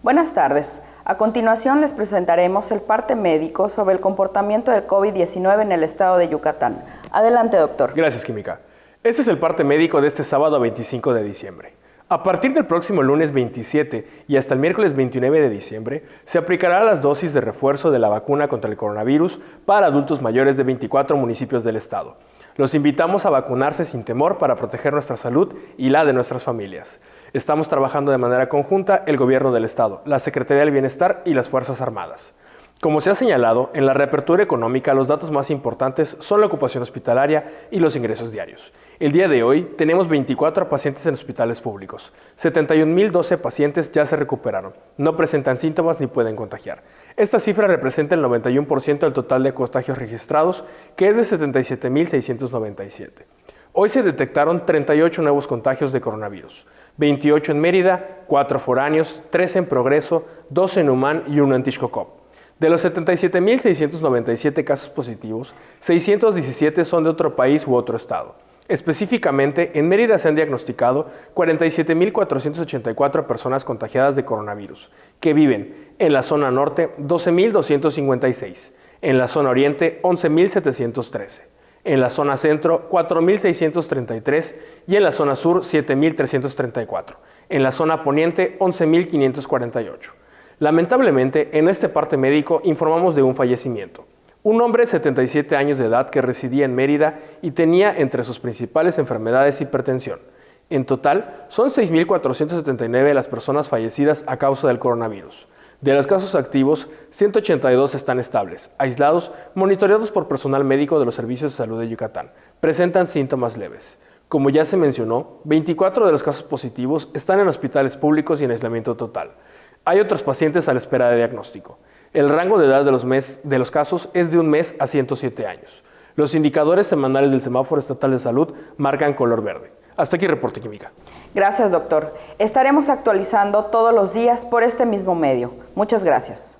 Buenas tardes. A continuación les presentaremos el parte médico sobre el comportamiento del COVID-19 en el estado de Yucatán. Adelante, doctor. Gracias, Química. Este es el parte médico de este sábado 25 de diciembre. A partir del próximo lunes 27 y hasta el miércoles 29 de diciembre, se aplicará las dosis de refuerzo de la vacuna contra el coronavirus para adultos mayores de 24 municipios del estado. Los invitamos a vacunarse sin temor para proteger nuestra salud y la de nuestras familias. Estamos trabajando de manera conjunta el Gobierno del Estado, la Secretaría del Bienestar y las Fuerzas Armadas. Como se ha señalado, en la reapertura económica los datos más importantes son la ocupación hospitalaria y los ingresos diarios. El día de hoy tenemos 24 pacientes en hospitales públicos. 71.012 pacientes ya se recuperaron, no presentan síntomas ni pueden contagiar. Esta cifra representa el 91% del total de contagios registrados, que es de 77.697. Hoy se detectaron 38 nuevos contagios de coronavirus, 28 en Mérida, 4 foráneos, 3 en Progreso, 2 en Humán y 1 en Tixcocop. De los 77.697 casos positivos, 617 son de otro país u otro estado. Específicamente, en Mérida se han diagnosticado 47.484 personas contagiadas de coronavirus, que viven en la zona norte 12.256, en la zona oriente 11.713, en la zona centro 4.633 y en la zona sur 7.334, en la zona poniente 11.548. Lamentablemente, en este parte médico informamos de un fallecimiento. Un hombre de 77 años de edad que residía en Mérida y tenía entre sus principales enfermedades hipertensión. En total, son 6.479 las personas fallecidas a causa del coronavirus. De los casos activos, 182 están estables, aislados, monitoreados por personal médico de los servicios de salud de Yucatán. Presentan síntomas leves. Como ya se mencionó, 24 de los casos positivos están en hospitales públicos y en aislamiento total. Hay otros pacientes a la espera de diagnóstico. El rango de edad de los casos es de 1 mes a 107 años. Los indicadores semanales del Semáforo Estatal de Salud marcan color verde. Hasta aquí reporte Química. Gracias, doctor. Estaremos actualizando todos los días por este mismo medio. Muchas gracias.